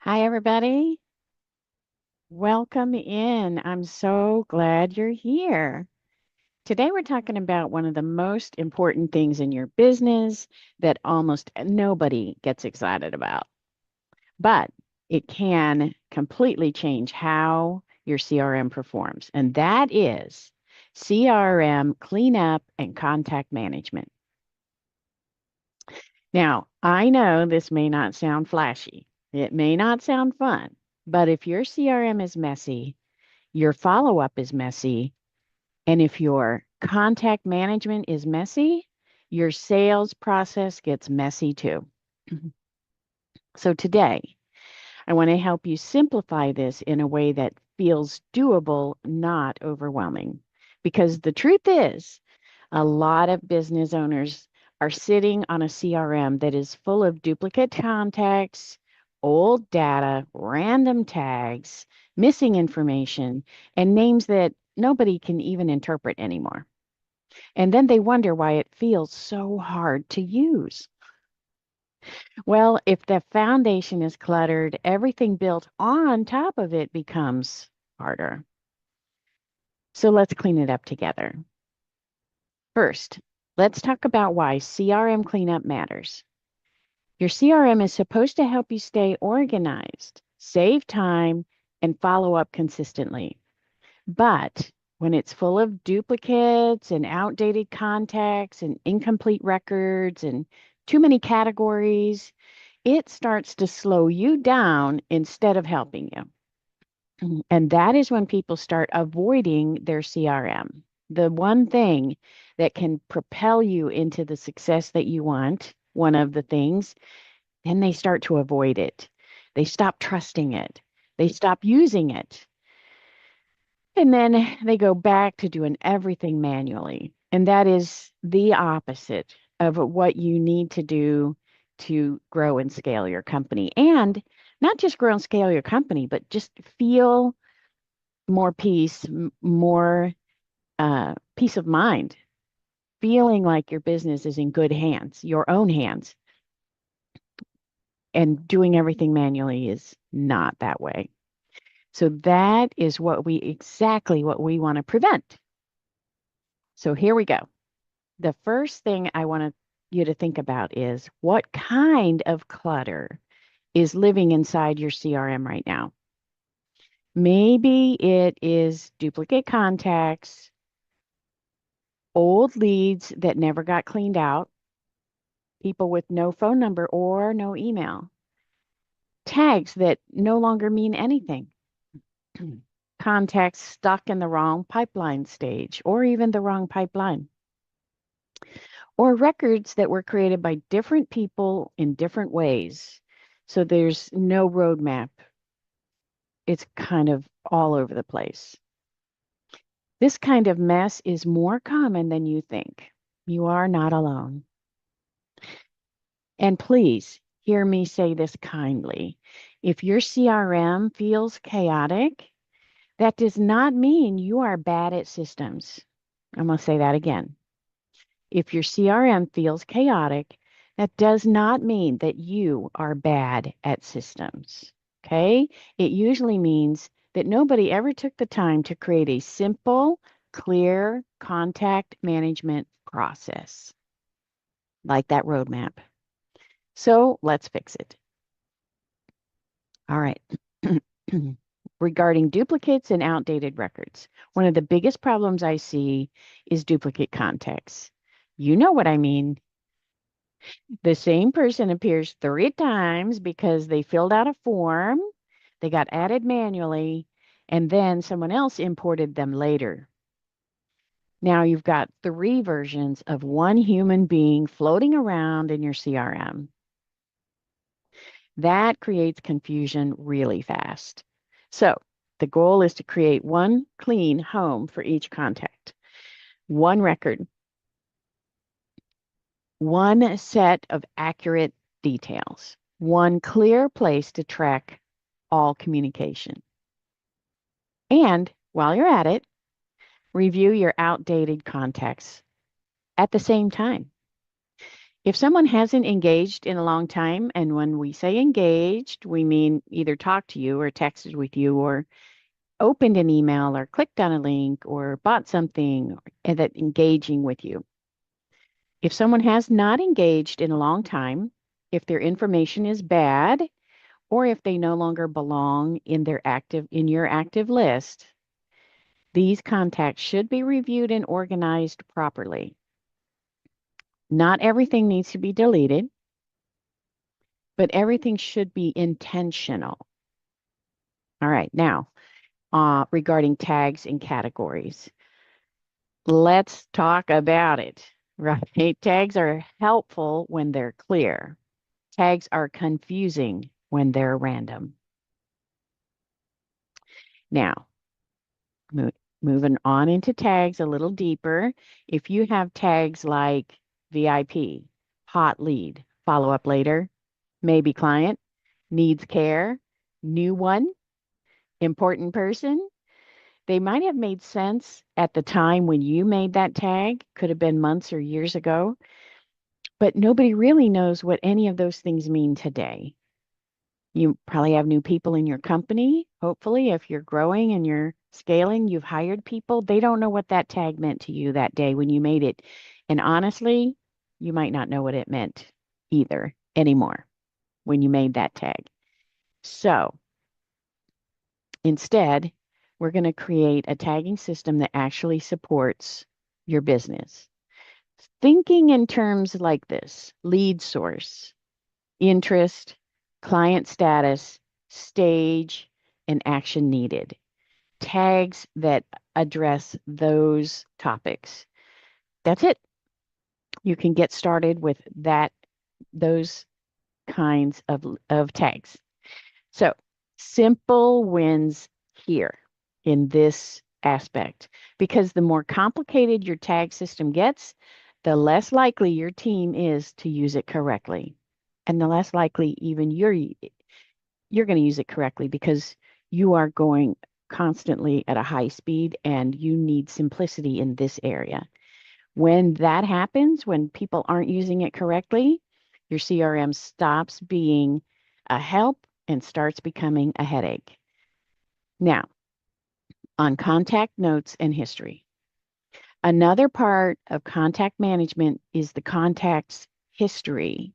Hi, everybody. Welcome in. I'm so glad you're here. Today, we're talking about one of the most important things in your business that almost nobody gets excited about, but it can completely change how your CRM performs. And that is CRM cleanup and contact management. Now, I know this may not sound flashy, it may not sound fun, but if your CRM is messy, your follow up is messy. And if your contact management is messy, your sales process gets messy too. So today, I want to help you simplify this in a way that feels doable, not overwhelming. Because the truth is, a lot of business owners are sitting on a CRM that is full of duplicate contacts, old data, random tags, missing information, and names that nobody can even interpret anymore. And then they wonder why it feels so hard to use. Well, if the foundation is cluttered, everything built on top of it becomes harder. So let's clean it up together. First, let's talk about why CRM cleanup matters. Your CRM is supposed to help you stay organized, save time, and follow up consistently. But when it's full of duplicates and outdated contacts and incomplete records and too many categories, it starts to slow you down instead of helping you. And that is when people start avoiding their CRM. The one thing that can propel you into the success that you want, one of the things, then they start to avoid it. They stop trusting it. They stop using it. And then they go back to doing everything manually. And that is the opposite of what you need to do to grow and scale your company. And not just grow and scale your company, but just feel more peace, more peace of mind, feeling like your business is in good hands, your own hands. And doing everything manually is not that way. So that is exactly what we want to prevent. So here we go. The first thing I want you to think about is what kind of clutter is living inside your CRM right now. Maybe it is duplicate contacts, old leads that never got cleaned out, people with no phone number or no email, tags that no longer mean anything, contacts stuck in the wrong pipeline stage or even the wrong pipeline, or records that were created by different people in different ways. So there's no roadmap. It's kind of all over the place. This kind of mess is more common than you think. You are not alone. And please hear me say this kindly. If your CRM feels chaotic, that does not mean you are bad at systems. I'm going to say that again. If your CRM feels chaotic, that does not mean that you are bad at systems. Okay? It usually means that nobody ever took the time to create a simple, clear contact management process like that roadmap. So let's fix it. All right. Regarding duplicates and outdated records, one of the biggest problems I see is duplicate contacts. You know what I mean. The same person appears 3 times because they filled out a form, they got added manually, and then someone else imported them later. Now you've got 3 versions of one human being floating around in your CRM. That creates confusion really fast. So the goal is to create one clean home for each contact, one record, one set of accurate details, one clear place to track all communication. And while you're at it, review your outdated contacts at the same time. If someone hasn't engaged in a long time, and when we say engaged, we mean either talked to you or texted with you or opened an email or clicked on a link or bought something and that engaging with you. If someone has not engaged in a long time, if their information is bad, or if they no longer belong in your active list, these contacts should be reviewed and organized properly. Not everything needs to be deleted, but everything should be intentional. All right, now, regarding tags and categories, let's talk about it, right? Tags are helpful when they're clear. Tags are confusing when they're random. Now, mo moving on into tags a little deeper, if you have tags like VIP, hot lead, follow up later, maybe client, needs care, new one, important person, they might have made sense at the time when you made that tag, could have been months or years ago, but nobody really knows what any of those things mean today. You probably have new people in your company. Hopefully, if you're growing and you're scaling, you've hired people. They don't know what that tag meant to you that day when you made it. And honestly, you might not know what it meant either anymore when you made that tag. So instead, we're going to create a tagging system that actually supports your business. Thinking in terms like this: lead source, interest, client status, stage, and action needed. Tags that address those topics. That's it. You can get started with those kinds of tags. So, simple wins here in this aspect, because the more complicated your tag system gets, the less likely your team is to use it correctly. And the less likely even you're going to use it correctly, because you are going constantly at a high speed and you need simplicity in this area. When that happens, when people aren't using it correctly, your CRM stops being a help and starts becoming a headache. Now, on contact notes and history. Another part of contact management is the contact's history,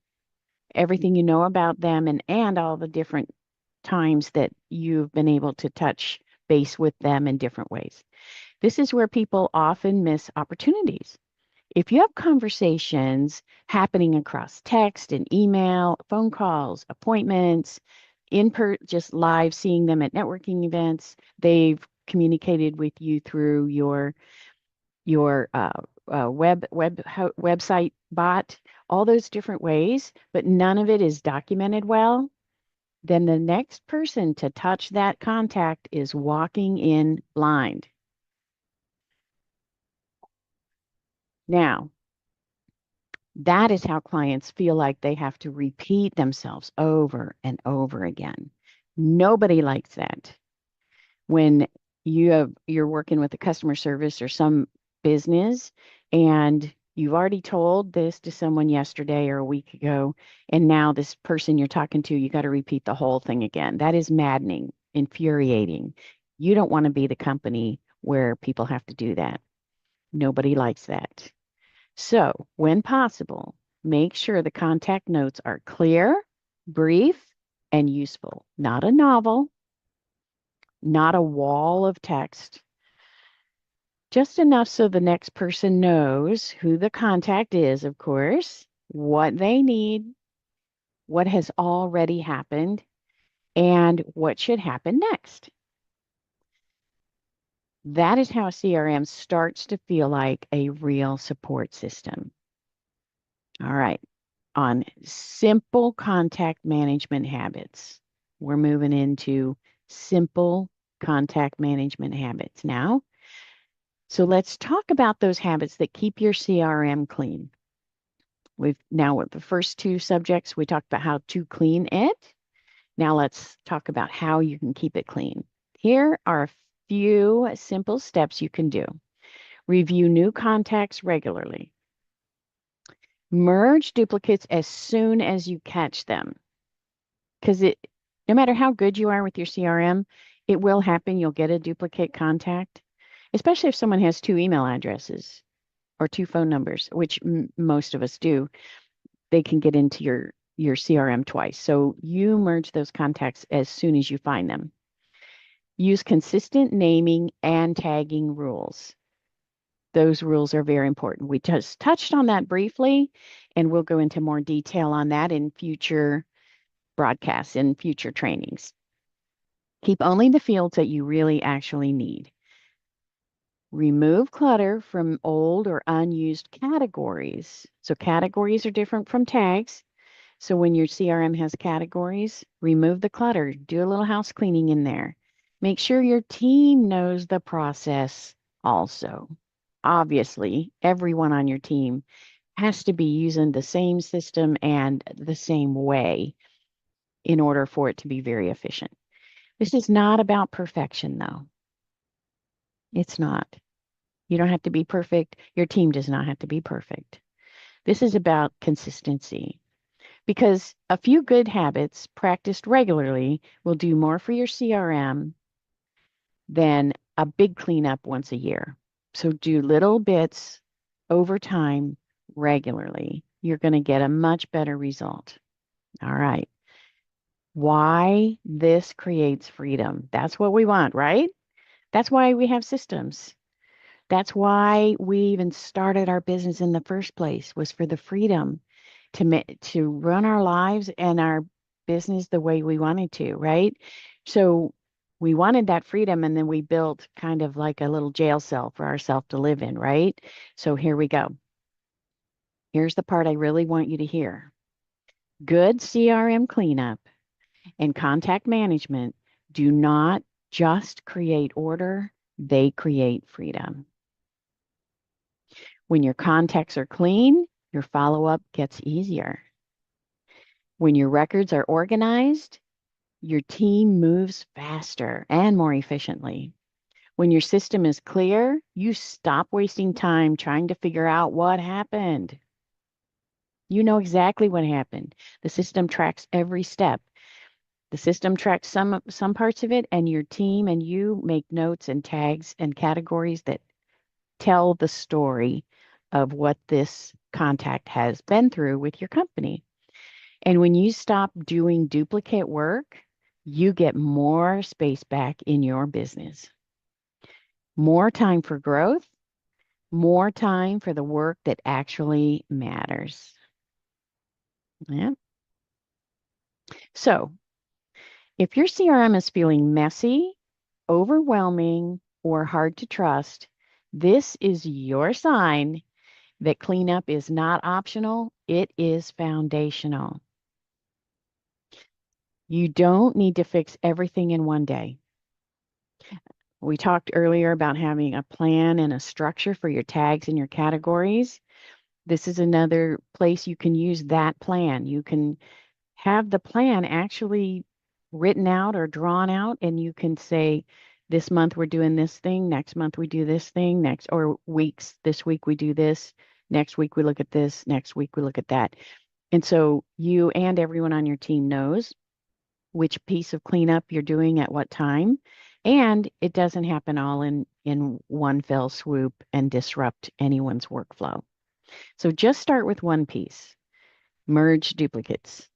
everything you know about them, and all the different times that you've been able to touch base with them in different ways. This is where people often miss opportunities. If you have conversations happening across text and email, phone calls, appointments, just live seeing them at networking events, they've communicated with you through your website bot, all those different ways, but none of it is documented well, then the next person to touch that contact is walking in blind. Now, that is how clients feel like they have to repeat themselves over and over again. Nobody likes that. When you're working with a customer service or some business and you've already told this to someone yesterday or a week ago, and now this person you're talking to, you got to repeat the whole thing again. That is maddening, infuriating. You don't want to be the company where people have to do that. Nobody likes that. So, when possible, make sure the contact notes are clear, brief, and useful. Not a novel, not a wall of text, just enough so the next person knows who the contact is, of course, what they need, what has already happened, and what should happen next. That is how CRM starts to feel like a real support system. All right. On simple contact management habits, we're moving into simple contact management habits now. So let's talk about those habits that keep your CRM clean. We've now, with the first two subjects, we talked about how to clean it. Now let's talk about how you can keep it clean. Here are a few simple steps you can do. Review new contacts regularly. Merge duplicates as soon as you catch them. Because no matter how good you are with your CRM, it will happen. You'll get a duplicate contact, especially if someone has two email addresses or two phone numbers, which most of us do. They can get into your CRM twice. So you merge those contacts as soon as you find them. Use consistent naming and tagging rules. Those rules are very important. We just touched on that briefly, and we'll go into more detail on that in future broadcasts and future trainings. Keep only the fields that you really actually need. Remove clutter from old or unused categories. So categories are different from tags. So when your CRM has categories, remove the clutter. Do a little house cleaning in there. Make sure your team knows the process also. Obviously, everyone on your team has to be using the same system and the same way in order for it to be very efficient. This is not about perfection, though. It's not. You don't have to be perfect. Your team does not have to be perfect. This is about consistency because a few good habits practiced regularly will do more for your CRM than a big cleanup once a year. So do little bits over time regularly. You're going to get a much better result. All right. Why this creates freedom? That's what we want, right? That's why we have systems. That's why we even started our business in the first place, was for the freedom to run our lives and our business the way we wanted to, right? So we wanted that freedom, and then we built kind of like a little jail cell for ourselves to live in, right? So here we go. Here's the part I really want you to hear. Good CRM cleanup and contact management do not just create order, they create freedom. When your contacts are clean, your follow-up gets easier. When your records are organized, your team moves faster and more efficiently. When your system is clear, you stop wasting time trying to figure out what happened. You know exactly what happened. The system tracks every step. The system tracks some parts of it, and your team and you make notes and tags and categories that tell the story of what this contact has been through with your company. And when you stop doing duplicate work, you get more space back in your business, more time for growth, more time for the work that actually matters. Yeah. So if your CRM is feeling messy, overwhelming, or hard to trust, this is your sign that cleanup is not optional, it is foundational. You don't need to fix everything in one day. We talked earlier about having a plan and a structure for your tags and your categories. This is another place you can use that plan. You can have the plan actually written out or drawn out, and you can say, this month we're doing this thing, next month we do this thing, next, or weeks, this week we do this, next week we look at this, next week we look at that. And so you and everyone on your team knows which piece of cleanup you're doing at what time. And it doesn't happen all in one fell swoop and disrupt anyone's workflow. So just start with one piece, merge duplicates.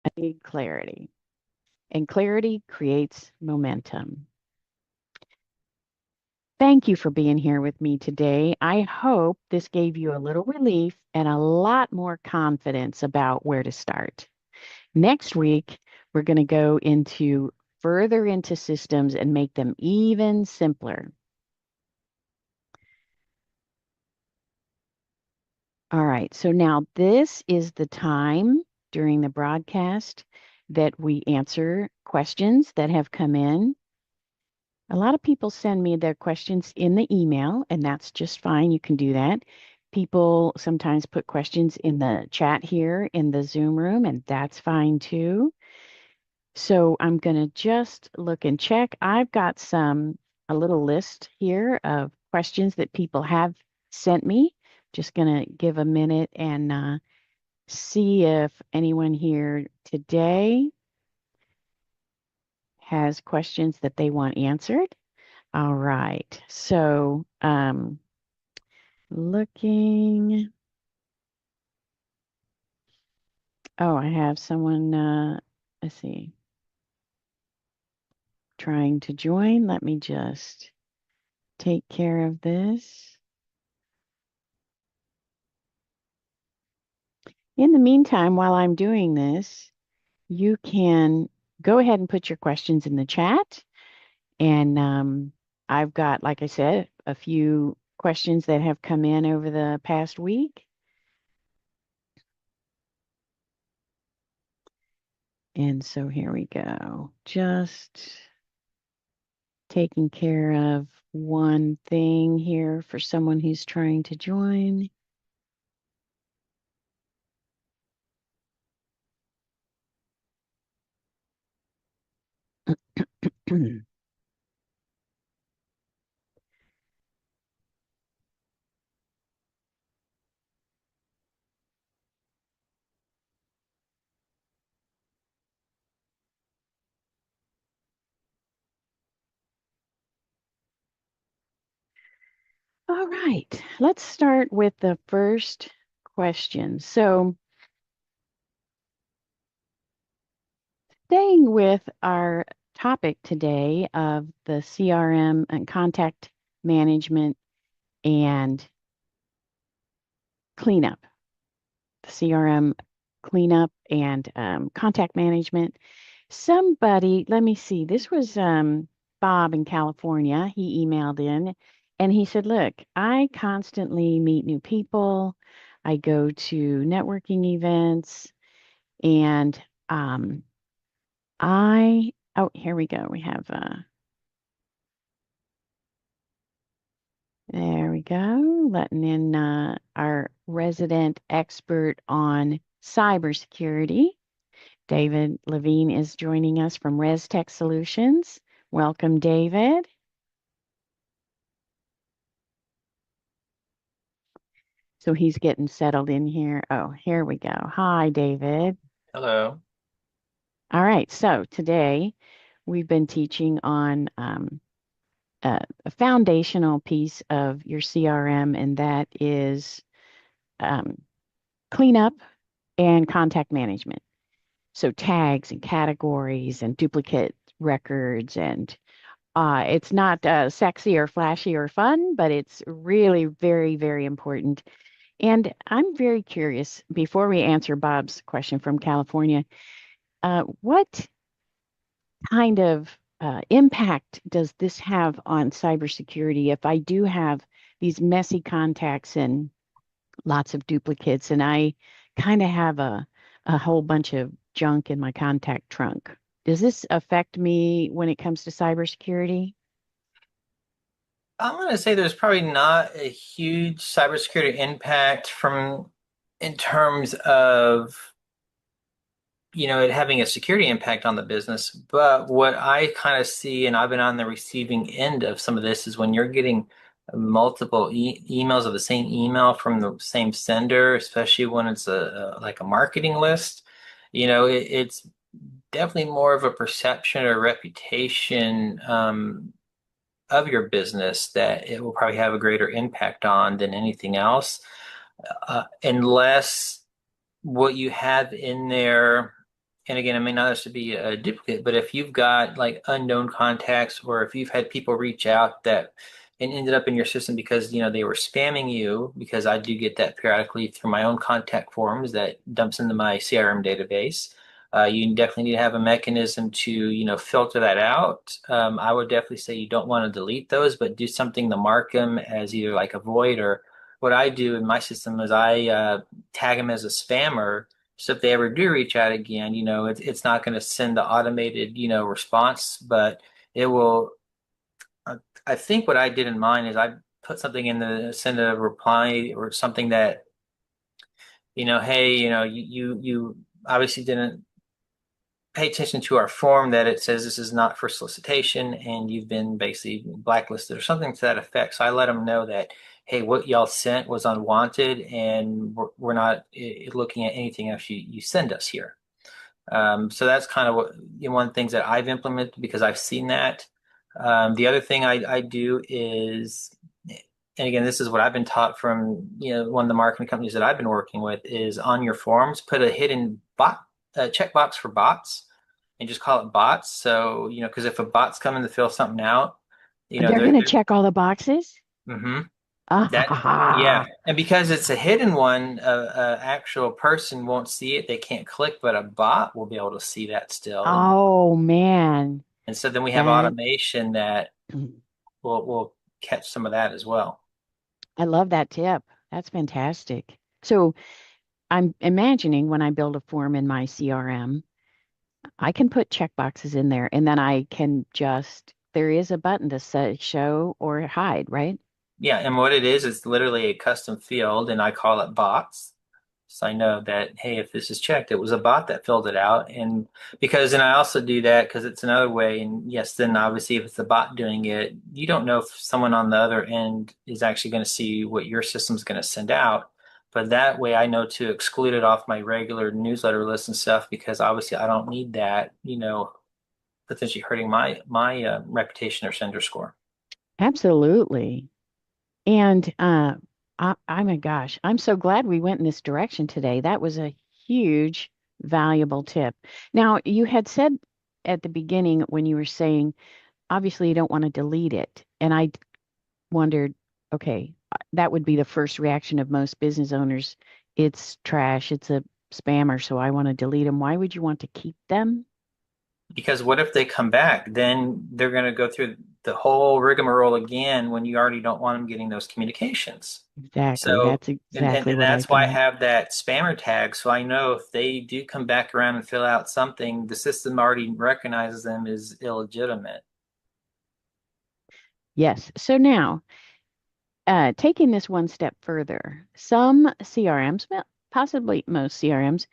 I need clarity, and clarity creates momentum. Thank you for being here with me today. I hope this gave you a little relief and a lot more confidence about where to start. Next week, we're going to go into further into systems and make them even simpler. All right, so now this is the time during the broadcast that we answer questions that have come in. A lot of people send me their questions in the email, and that's just fine. You can do that. People sometimes put questions in the chat here in the Zoom room, and that's fine too. So I'm going to just look and check. I've got a little list here of questions that people have sent me. Just going to give a minute and see if anyone here today has questions that they want answered. All right. So looking. Oh, I have someone, let's see, trying to join. Let me just take care of this. In the meantime, while I'm doing this, you can go ahead and put your questions in the chat. And I've got, like I said, a few questions that have come in over the past week. And so here we go. Just taking care of one thing here for someone who's trying to join. All right, let's start with the first question. So, staying with our topic today of the CRM and contact management and cleanup, the CRM cleanup and contact management. Somebody, let me see, this was Bob in California. He emailed in and he said, look, I constantly meet new people. I go to networking events and oh, here we go. We have, there we go, letting in our resident expert on cybersecurity. David Levine is joining us from ResTech Solutions. Welcome, David. So he's getting settled in here. Oh, here we go. Hi, David. Hello. All right. So today we've been teaching on a foundational piece of your CRM, and that is um, cleanup and contact management. So tags and categories and duplicate records and it's not sexy or flashy or fun, but it's really very, very important. And I'm very curious, before we answer Bob's question from California, what kind of impact does this have on cybersecurity if I do have these messy contacts and lots of duplicates and I kind of have a whole bunch of junk in my contact trunk? Does this affect me when it comes to cybersecurity? I'm going to say there's probably not a huge cybersecurity impact from in terms of, it having a security impact on the business. But what I kind of see, and I've been on the receiving end of some of this, is when you're getting multiple emails of the same email from the same sender, especially when it's like a marketing list, it's definitely more of a perception or reputation. Of your business that it will probably have a greater impact on than anything else, unless what you have in there, and again, it may not necessarily be a duplicate, but if you've got like unknown contacts, or if you've had people reach out that and ended up in your system because they were spamming you, because I do get that periodically through my own contact forms that dumps into my CRM database. You definitely need to have a mechanism to filter that out. I would definitely say you don't want to delete those, but do something to mark them as either like a void, or what I do in my system is I tag them as a spammer, So if they ever do reach out again, it's not going to send the automated, response, but it will. I I think what I did in mine is I put something in the send a reply or something that, hey, you obviously didn't pay attention to our form that it says this is not for solicitation and you've been basically blacklisted or something to that effect. So I let them know that, hey, what y'all sent was unwanted and we're not looking at anything else you send us here. So that's kind of one of the things that I've implemented because I've seen that. The other thing I do is, and again, this is what I've been taught from one of the marketing companies that I've been working with is on your forms, put a hidden bot checkbox for bots, and just call it bots. So because if a bot's coming to fill something out, They're going to check all the boxes? hmm that yeah, Ah, and because it's a hidden one, a actual person won't see it. They can't click, but a bot will be able to see that still. oh man. And so then we have That automation that will catch some of that as well. I love that tip. That's fantastic. So I'm imagining when I build a form in my CRM, I can put checkboxes in there and then I can just, there is a button to say show or hide, right? Yeah, and what it is, it's literally a custom field, and I call it bots. So I know that, hey, if this is checked, it was a bot that filled it out. And I also do that because it's another way. And yes, then obviously, if it's a bot doing it, you don't know if someone on the other end is actually going to see what your system's going to send out. But that way, I know to exclude it off my regular newsletter list and stuff because obviously, I don't need that, potentially hurting my reputation or sender score. Absolutely. And I my gosh, I'm so glad we went in this direction today. That was a huge, valuable tip. Now, you had said at the beginning when you were saying, obviously, you don't want to delete it. And I wondered, okay, that would be the first reaction of most business owners. It's trash, it's a spammer, so I want to delete them. Why would you want to keep them? Because what if they come back? Then they're going to go through the whole rigmarole again when you already don't want them getting those communications. Exactly. So, That's and, and, exactly and what I that's why I thought. have that spammer tag. So I know if they do come back around and fill out something, the system already recognizes them as illegitimate. Yes. So now, taking this one step further, some CRMs, well, possibly most CRMs,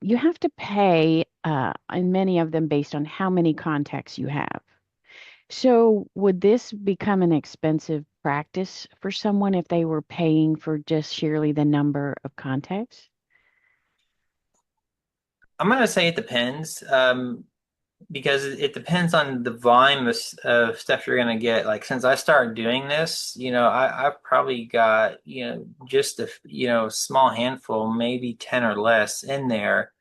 you have to pay, and many of them based on how many contacts you have. So, would this become an expensive practice for someone if they were paying for just sheerly the number of contacts? I'm going to say it depends. Because it depends on the volume of stuff you're going to get. Like since I started doing this, I've probably got, just a, small handful, maybe 10 or less in there.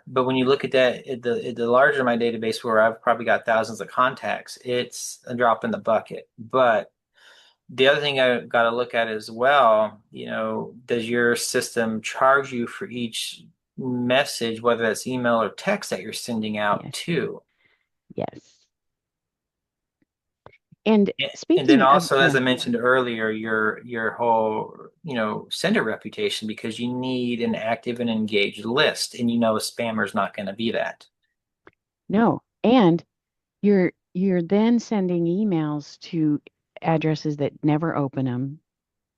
But when you look at that, the larger my database where I've probably got thousands of contacts, it's a drop in the bucket. But the other thing I got to look at as well, does your system charge you for each message, whether that's email or text that you're sending out Yes, too? yes. And And then speaking of, also, as yeah, I mentioned earlier, your whole, sender reputation because you need an active and engaged list, and a spammer is not going to be that. no, and you're then sending emails to addresses that never open them.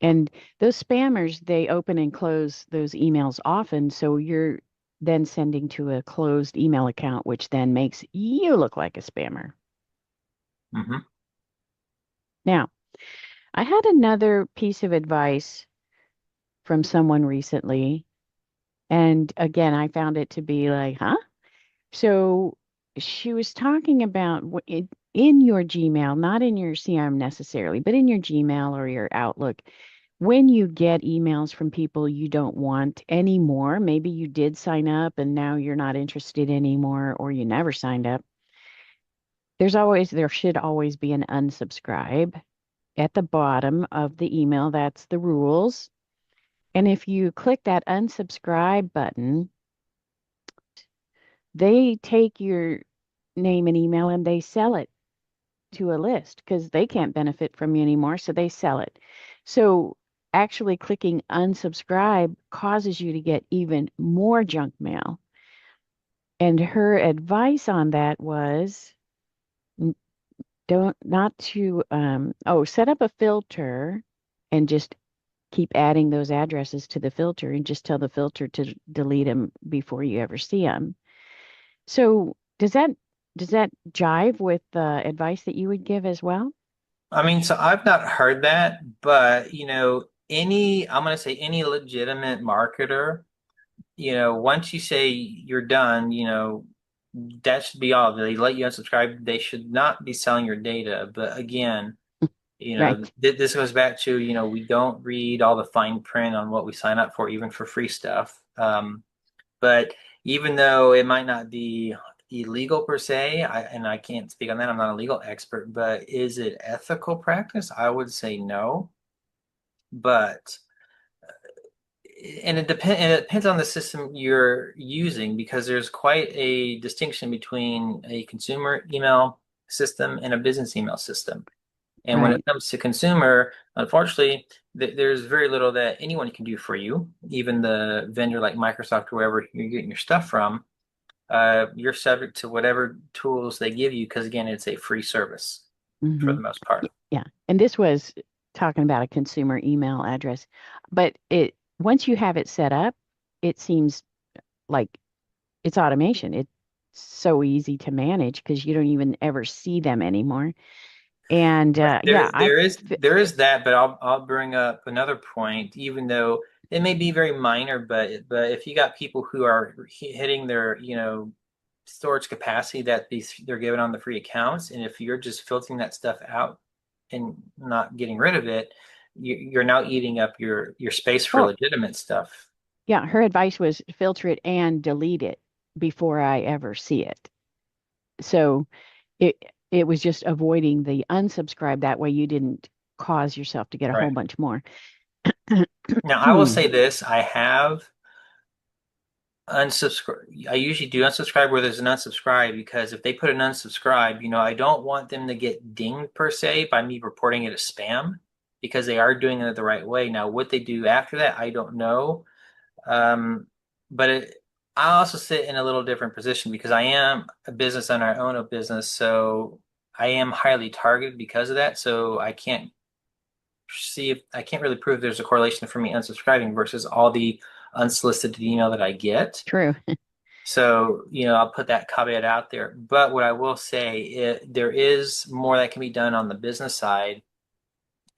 And those spammers, they open and close those emails often, so you're then sending to a closed email account, which then makes you look like a spammer. Hmm. Now, I had another piece of advice from someone recently, and again, I found it to be like, huh? So she was talking about in your Gmail, not in your CRM necessarily, but in your Gmail or your Outlook, when you get emails from people you don't want anymore, maybe you did sign up and now you're not interested anymore, or you never signed up. There should always be an unsubscribe at the bottom of the email. That's the rules. And if you click that unsubscribe button, they take your name and email and they sell it to a list because they can't benefit from you anymore. So they sell it. So actually clicking unsubscribe causes you to get even more junk mail. And her advice on that was n- don't not to set up a filter and just keep adding those addresses to the filter and just tell the filter to delete them before you ever see them. So does that jive with the advice that you would give as well? I mean, so I've not heard that, but I'm going to say any legitimate marketer, once you say you're done, that should be all. They let you unsubscribe. They should not be selling your data. But again, Right. this goes back to, we don't read all the fine print on what we sign up for, even for free stuff. But even though it might not be illegal per se, and I can't speak on that, I'm not a legal expert, but is it ethical practice? I would say no. But it depends on the system you're using because there's quite a distinction between a consumer email system and a business email system. And when it Right. comes to consumer, unfortunately, there's very little that anyone can do for you, even the vendor like Microsoft or wherever you're getting your stuff from. You're subject to whatever tools they give you because, again, it's a free service for Hmm. the most part. Yeah. And this was talking about a consumer email address, but it once you have it set up, it seems like it's automation. It's so easy to manage because you don't even ever see them anymore. And Right. yeah, There is that, but I'll bring up another point, even though it may be very minor, but if you got people who are hitting their, storage capacity that they're given on the free accounts, and if you're just filtering that stuff out and not getting rid of it, you're now eating up your space for well, legitimate stuff. yeah, her advice was filter it and delete it before I ever see it. So it it was just avoiding the unsubscribe. That way you didn't cause yourself to get a whole Right. bunch more. Now, I will say this, I have unsubscribe. I usually do unsubscribe where there's an unsubscribe because if they put an unsubscribe, I don't want them to get dinged per se by me reporting it as spam because they are doing it the right way. Now, what they do after that, I don't know. Um, but I also sit in a little different position because I am a business owner. I own a business, so I am highly targeted because of that. So I can't really prove there's a correlation for me unsubscribing versus all the unsolicited email that I get. True. So, I'll put that caveat out there. But what I will say, there is more that can be done on the business side.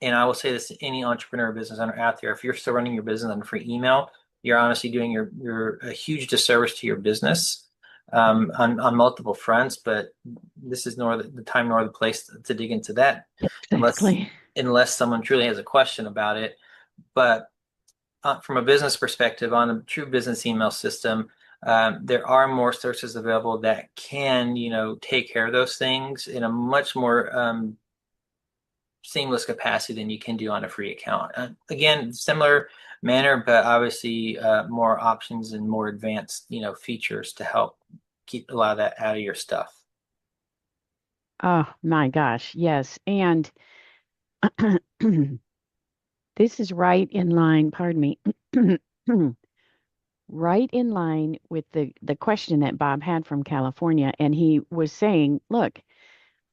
And I will say this to any entrepreneur or business owner out there. If you're still running your business on free email, you're honestly doing your a huge disservice to your business on multiple fronts. But this is nor the time nor the place to dig into that unless Exactly. unless someone truly has a question about it. But from a business perspective, on a true business email system, there are more services available that can, take care of those things in a much more seamless capacity than you can do on a free account. Again, similar manner, but obviously more options and more advanced, features to help keep a lot of that out of your stuff. Oh my gosh. Yes. And this is right in line, pardon me, right in line with the question that Bob had from California. And he was saying, look,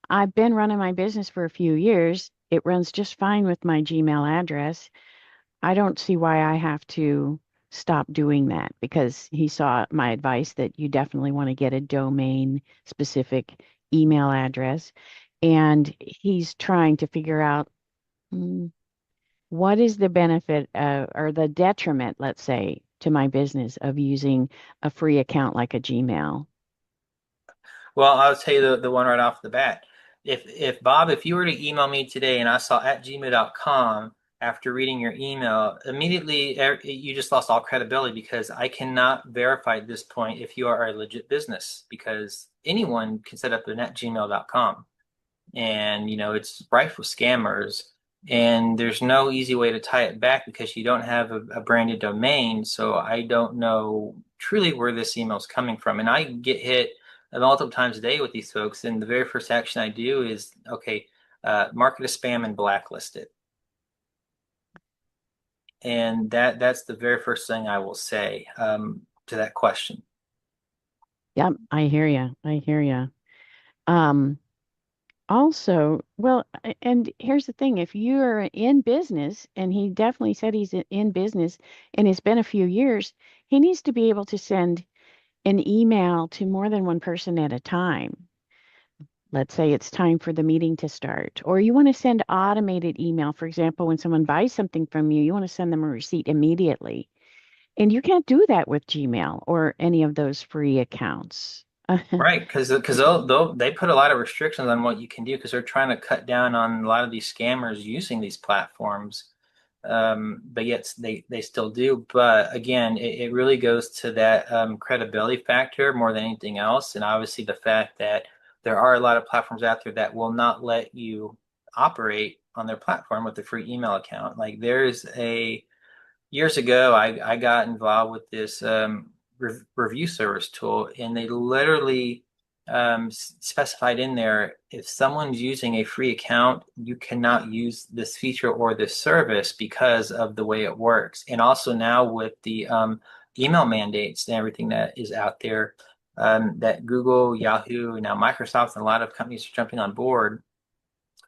I've been running my business for a few years. It runs just fine with my Gmail address. I don't see why I have to stop doing that because he saw my advice that you definitely want to get a domain specific email address. And he's trying to figure out mm, what is the benefit or the detriment, let's say, to my business of using a free account like a Gmail. Well, I'll tell you the one right off the bat. If Bob, if you were to email me today and I saw at gmail.com after reading your email, immediately you just lost all credibility because I cannot verify at this point if you are a legit business because anyone can set up an at gmail.com and it's rife with scammers and there's no easy way to tie it back because you don't have a branded domain, so I don't know truly where this email is coming from, and I get hit multiple times a day with these folks, and the very first action I do is, okay, mark it as spam and blacklist it. And that's the very first thing I will say to that question. Yep, I hear you. I hear you. Um, Also, well, and here's the thing, if you're in business, and he definitely said he's in business and it's been a few years, he needs to be able to send an email to more than one person at a time. Let's say it's time for the meeting to start, or you want to send automated email. For example, when someone buys something from you, you want to send them a receipt immediately. And you can't do that with Gmail or any of those free accounts. Right, because they put a lot of restrictions on what you can do because they're trying to cut down on a lot of these scammers using these platforms. But yet they still do. But again, it really goes to that credibility factor more than anything else, and obviously the fact that there are a lot of platforms out there that will not let you operate on their platform with a free email account. Like there's a years ago, I got involved with this review service tool, and they literally specified in there if someone's using a free account, you cannot use this feature or this service because of the way it works. And also now with the email mandates and everything that is out there, that Google, Yahoo, and now Microsoft and a lot of companies are jumping on board,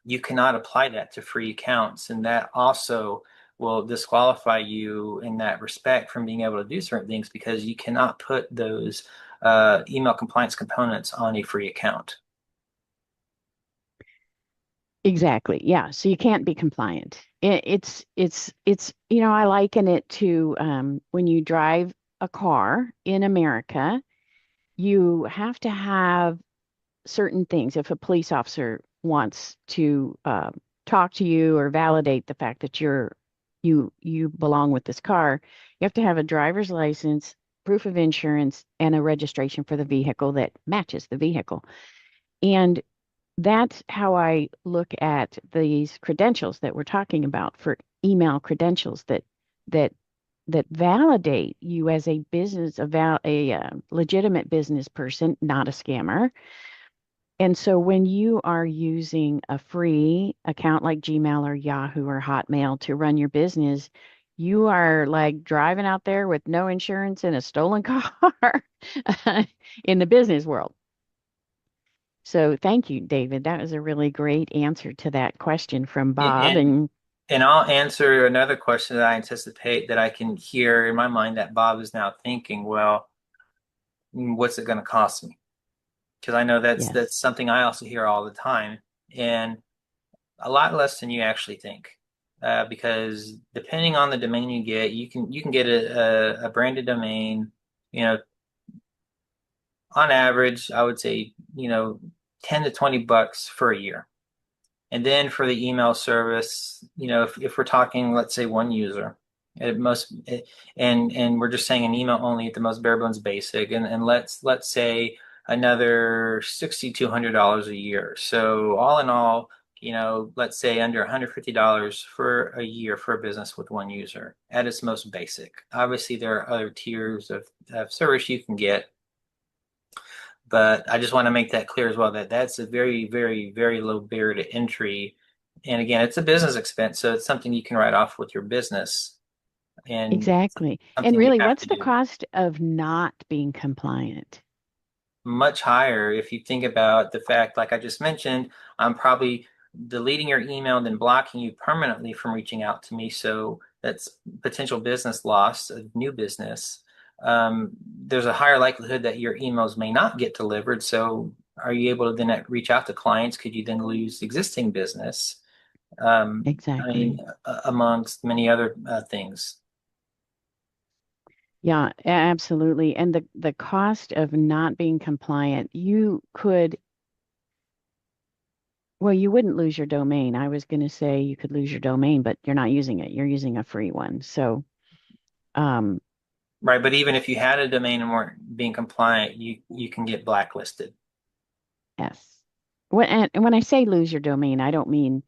you cannot apply that to free accounts. And that also will disqualify you in that respect from being able to do certain things because you cannot put those email compliance components on a free account. Exactly. Yeah. So you can't be compliant. I liken it to when you drive a car in America, you have to have certain things. If a police officer wants to talk to you or validate the fact that you belong with this car, you have to have a driver's license, proof of insurance, and a registration for the vehicle that matches the vehicle. And that's how I look at these credentials that we're talking about for email credentials that that validate you as a business, a legitimate business person, not a scammer. And so when you are using a free account like Gmail or Yahoo or Hotmail to run your business, you are like driving out there with no insurance in a stolen car in the business world. So thank you, David. That was a really great answer to that question from Bob. And And and I'll answer another question that I anticipate that I can hear in my mind that Bob is now thinking, well, what's it going to cost me? Because I know that's yes, something I also hear all the time, and a lot less than you actually think. Because depending on the domain you get, you can get a branded domain, you know, on average, I would say, 10 to 20 bucks for a year. And then for the email service, if we're talking, let's say one user at most, and we're just saying an email only at the most bare bones basic, and let's say another $6,200 a year. So all in all, let's say under $150 for a year for a business with one user at its most basic. Obviously, there are other tiers of service you can get, but I just want to make that clear as well that that's a very, very, very low barrier to entry. And again, it's a business expense, so it's something you can write off with your business and exactly. And something you really, have what's to the do. cost of not being compliant? Much higher if you think about the fact, like I just mentioned, I'm probably deleting your email and then blocking you permanently from reaching out to me. So that's potential business loss of new business. There's a higher likelihood that your emails may not get delivered. So are you able to then reach out to clients? Could you then lose existing business? I mean, Exactly. amongst many other things. Yeah, absolutely. And the cost of not being compliant, you could, well, you wouldn't lose your domain. I was going to say you could lose your domain, but you're not using it. You're using a free one. So, um, Right, but even if you had a domain and weren't being compliant, you can get blacklisted. yes. And when I say lose your domain, I don't mean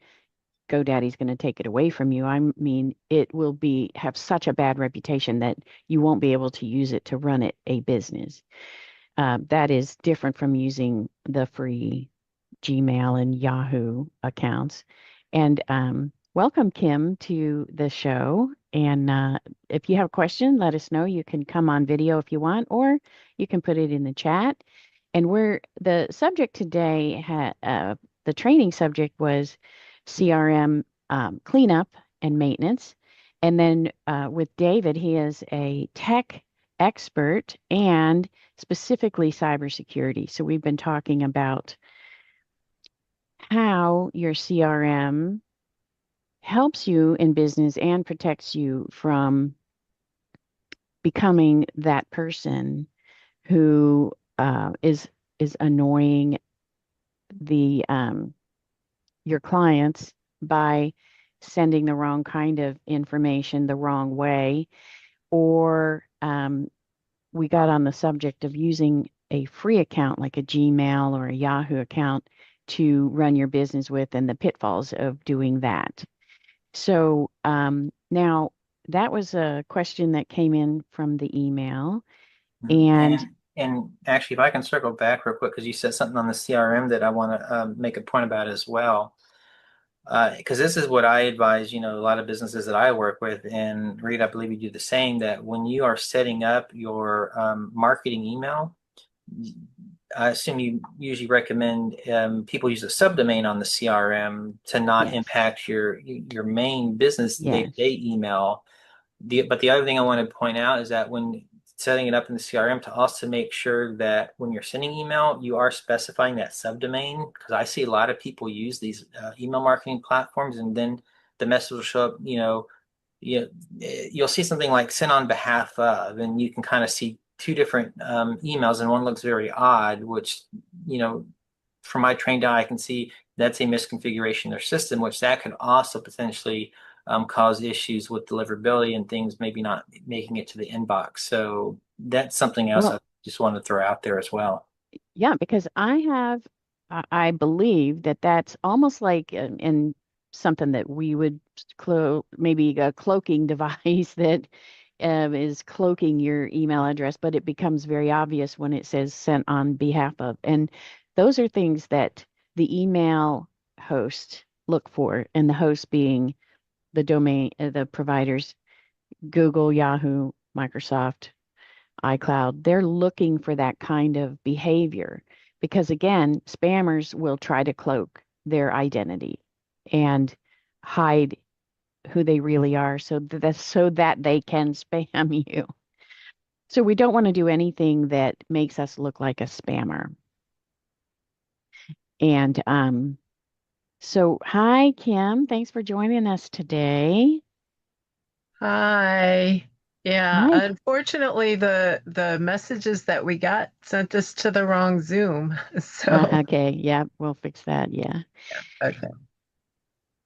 GoDaddy's going to take it away from you. I mean it will be have such a bad reputation that you won't be able to use it to run it a business. That is different from using the free Gmail and Yahoo accounts. And welcome, Kim, to the show. And if you have a question, let us know. You can come on video if you want, or you can put it in the chat. And the subject today, the training subject was CRM cleanup and maintenance. And then with David, he is a tech expert and specifically cybersecurity. So we've been talking about how your CRM helps you in business and protects you from becoming that person who is annoying the your clients by sending the wrong kind of information the wrong way, or we got on the subject of using a free account like a Gmail or a Yahoo account to run your business with and the pitfalls of doing that. So now that was a question that came in from the email. Mhm. And And actually, if I can circle back real quick, because you said something on the CRM that I want to make a point about as well. Because this is what I advise, a lot of businesses that I work with, and Reed, I believe you do the same, that when you are setting up your marketing email, I assume you usually recommend people use a subdomain on the CRM to not yes, impact your main business yes. day-to-day email. But the other thing I want to point out is that when setting it up in the CRM, to also make sure that when you're sending email, you are specifying that subdomain, because I see a lot of people use these email marketing platforms, and then the message will show up, you you'll see something like sent on behalf of, and you can kind of see two different emails, and one looks very odd, which, you know, from my trained eye, I can see that's a misconfiguration of their system, which that could also potentially cause issues with deliverability and things maybe not making it to the inbox. So that's something else I Well, just want to throw out there as well. yeah, because I believe that that's almost like in something that we would maybe a cloaking device that is cloaking your email address, but it becomes very obvious when it says sent on behalf of. And those are things that the email host look for, and the host being the domain, the providers, Google, Yahoo, Microsoft, iCloud, they're looking for that kind of behavior because, again, spammers will try to cloak their identity and hide who they really are so that they can spam you. So we don't want to do anything that makes us look like a spammer. And so hi Kim, thanks for joining us today. Hi. Yeah, Hi. unfortunately the messages that we got sent us to the wrong Zoom. So, Okay, yeah, we'll fix that. Yeah. okay.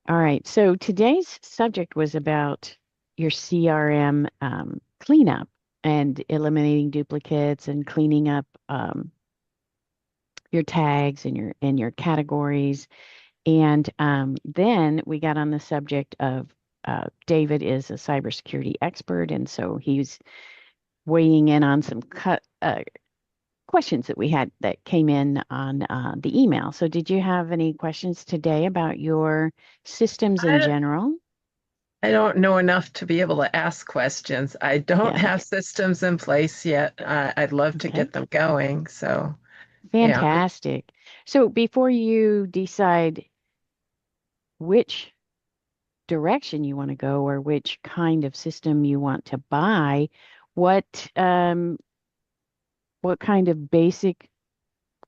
All right. So today's subject was about your CRM cleanup and eliminating duplicates and cleaning up your tags and your categories. And then we got on the subject of David is a cybersecurity expert, and so he's weighing in on some questions that we had that came in on the email. So did you have any questions today about your systems in I general? I don't know enough to be able to ask questions. I don't Yeah, have okay. systems in place yet. I'd love to Okay. get them going. So, yeah. Fantastic. So before you decide which direction you want to go or which kind of system you want to buy, what what kind of basic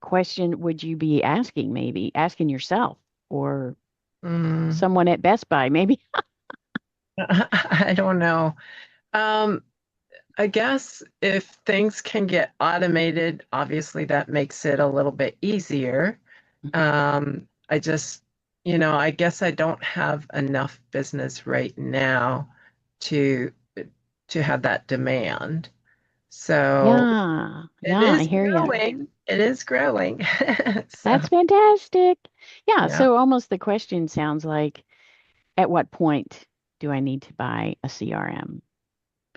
question would you be asking, maybe asking yourself or Mm, someone at Best Buy, maybe? I don't know. Um, I guess if things can get automated, obviously that makes it a little bit easier. I just, I guess I don't have enough business right now to to have that demand. So Yeah, it yeah, I is hear you. growing. It is growing. So That's fantastic. Yeah, yeah. so almost the question sounds like, at what point do I need to buy a CRM?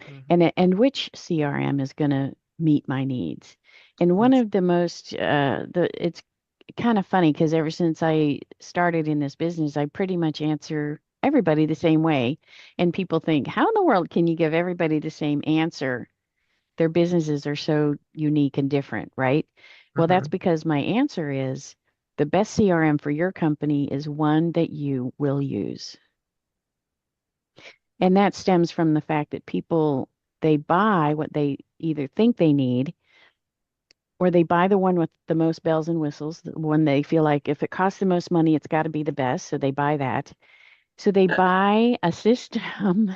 Mhm. And which CRM is going to meet my needs? And one That's- of the most the it's kind of funny because ever since I started in this business, I pretty much answer. everybody the same way. And people think, how in the world can you give everybody the same answer? Their businesses are so unique and different, right? Well, that's Hmm. because my answer is the best CRM for your company is one that you will use. And that stems from the fact that people, they buy what they either think they need, or they buy the one with the most bells and whistles, the one they feel like if it costs the most money, it's got to be the best. So they buy that. So they buy a system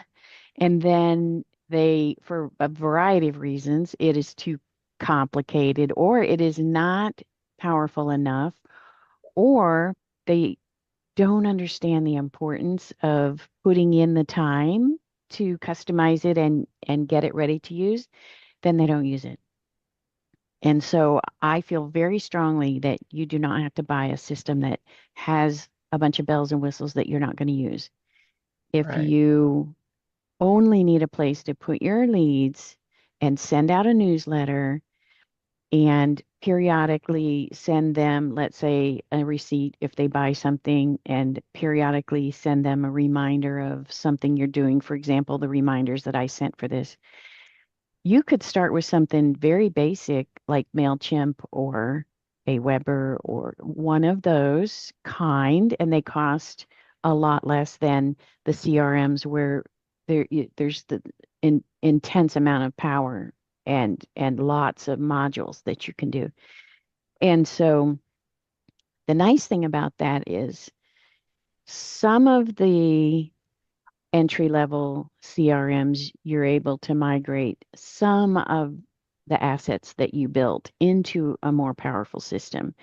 and then they, for a variety of reasons, it is too complicated or it is not powerful enough, or they don't understand the importance of putting in the time to customize it and get it ready to use, then they don't use it. And so I feel very strongly that you do not have to buy a system that has a bunch of bells and whistles that you're not going to use. If Right. you only need a place to put your leads and send out a newsletter and periodically send them, let's say, a receipt if they buy something, and periodically send them a reminder of something you're doing. For example, the reminders that I sent for this. You could start with something very basic like MailChimp or Aweber or one of those kind, and they cost a lot less than the CRMs where there's the intense amount of power and lots of modules that you can do. And so the nice thing about that is some of the entry level CRMs, you're able to migrate some of the assets that you built into a more powerful system.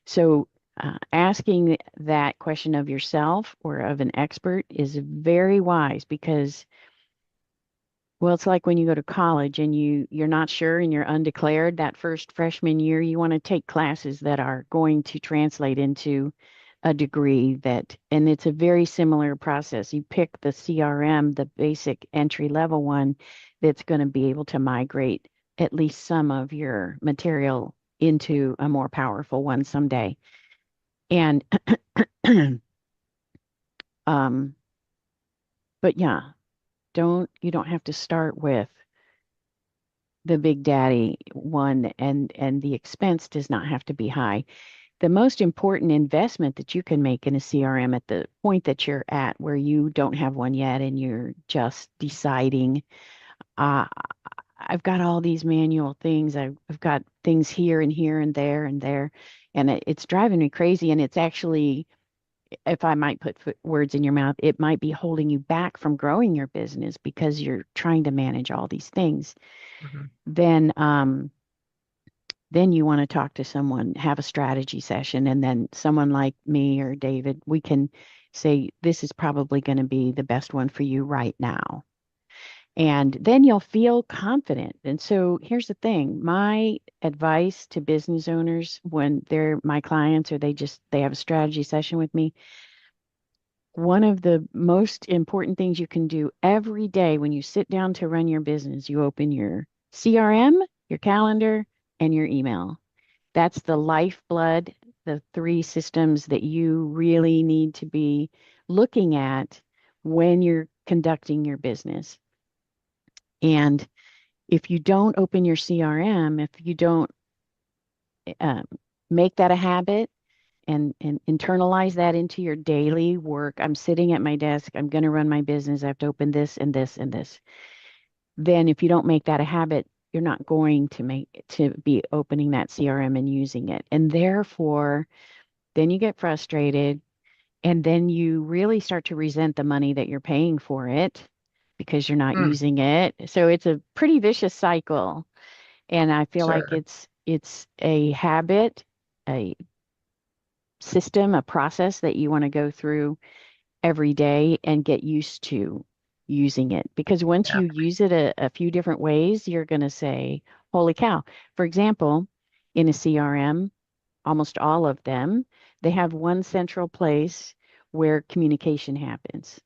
So, asking that question of yourself or of an expert is very wise because, well, it's like when you go to college and you're not sure and you're undeclared that first freshman year, you want to take classes that are going to translate into a degree that, and it's a very similar process. You pick the CRM, the basic entry level one that's going to be able to migrate at least some of your material into a more powerful one someday. And um, but yeah, you don't have to start with the big daddy one, and the expense does not have to be high. The most important investment that you can make in a CRM at the point that you're at where you don't have one yet and you're just deciding, uh, I've got all these manual things. I've got things here and here and there and there, and it's driving me crazy. And it's actually, if I might put words in your mouth, it might be holding you back from growing your business because you're trying to manage all these things. Hmm. Then, then you want to talk to someone, have a strategy session, and then someone like me or David, we can say, this is probably going to be the best one for you right now. And then you'll feel confident. And so here's the thing, my advice to business owners when they're my clients or they have a strategy session with me, one of the most important things you can do every day when you sit down to run your business, you open your CRM, your calendar, and your email. That's the lifeblood, the three systems that you really need to be looking at when you're conducting your business. And if you don't open your CRM, if you don't um, make that a habit and internalize that into your daily work, I'm sitting at my desk, I'm going to run my business, I have to open this and this and this. Then if you don't make that a habit, you're not going to be opening that CRM and using it. And therefore, then you get frustrated and then you really start to resent the money that you're paying for it because you're not Mm, using it. So it's a pretty vicious cycle. And I feel like sure. it's a habit, a system, a process that you want to go through every day and get used to using it. Because once Yeah. you use it a few different ways, you're going to say, holy cow. For example, in a CRM, almost all of them, they have one central place where communication happens.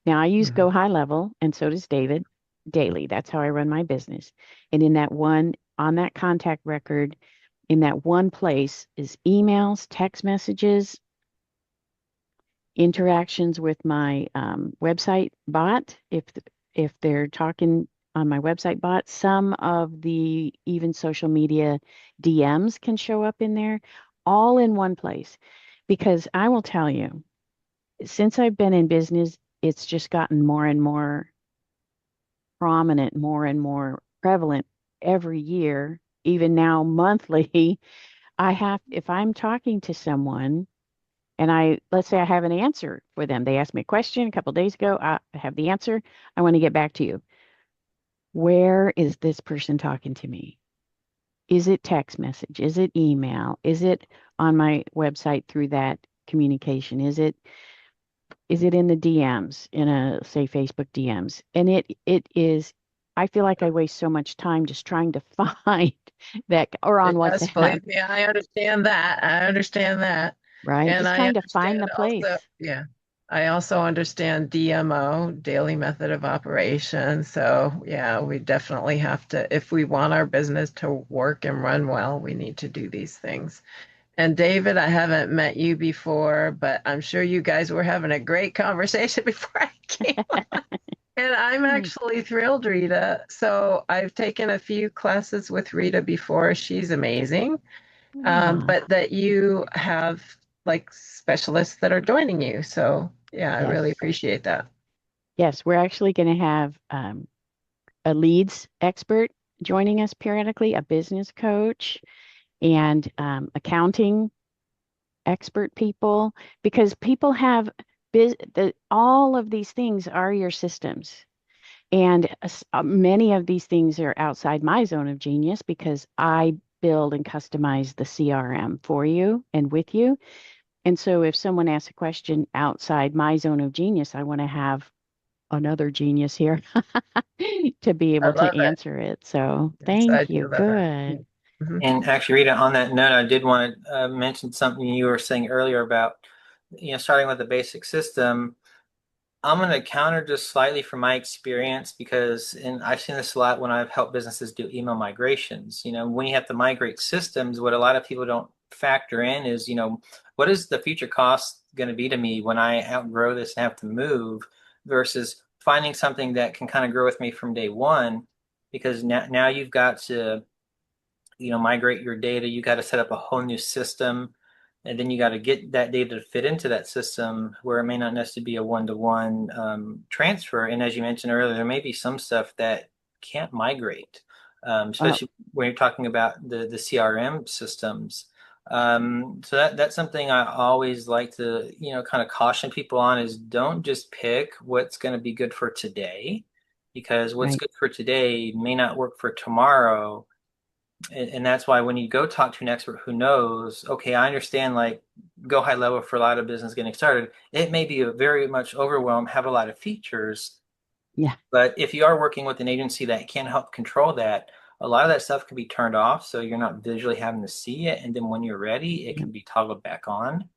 Now, I use Hmm. Go High Level, and so does David daily. That's how I run my business. And in that one, on that contact record, in that one place is emails, text messages, interactions with my website bot, if they're talking on my website bot, some of the even social media DMs can show up in there, all in one place. Because I will tell you, since I've been in business, it's just gotten more and more prominent, more and more prevalent every year, even now monthly. If I'm talking to someone and let's say I have an answer for them, they asked me a question a couple days ago, I have the answer, I want to get back to you. Where is this person talking to me? Is it text message? Is it email? Is it on my website through that communication? Is it in the DMs, in a say Facebook DMs? And it is, I feel like I waste so much time just trying to find that, or on Yes, WhatsApp, believe me, I understand that. I understand that. right? And Just I trying to find understand the also, place. yeah, I also understand DMO, daily method of operation. So, yeah, we definitely have to, if we want our business to work and run well, we need to do these things. And David, I haven't met you before, but I'm sure you guys were having a great conversation before I came. And I'm actually thrilled, Rita. So I've taken a few classes with Rita before. She's amazing. Aw, But that you have like specialists that are joining you. So yeah, I really yes. appreciate that. Yes, we're actually going to have a leads expert joining us periodically, a business coach, and accounting expert people, because people have all of these things are your systems. And many of these things are outside my zone of genius because I build and customize the CRM for you and with you. And so if someone asks a question outside my zone of genius, I want to have another genius here to be I able to love it. answer it. So Yes, I thank do you. love it. Good. Mhm. And actually, Rita, on that note, I did want to mention something you were saying earlier about, starting with the basic system. I'm going to counter just slightly from my experience because, and I've seen this a lot when I've helped businesses do email migrations. When you have to migrate systems, what a lot of people don't factor in is, what is the future cost going to be to me when I outgrow this and have to move versus finding something that can kind of grow with me from day one. Because now you've got to migrate your data. You got to set up a whole new system, and then you got to get that data to fit into that system where it may not necessarily be a one-to-one transfer. And as you mentioned earlier, there may be some stuff that can't migrate, Oh, especially when you're talking about the CRM systems. So that's something I always like to, kind of caution people on is don't just pick what's going to be good for today, because what's right. good for today may not work for tomorrow, and that's why when you go talk to an expert who knows, okay, I understand, like, go high level for a lot of business getting started, it may be a very much overwhelmed, have a lot of features, Yeah. but if you are working with an agency that can help control that, a lot of that stuff can be turned off so you're not visually having to see it, and then when you're ready it Yep. can be toggled back on.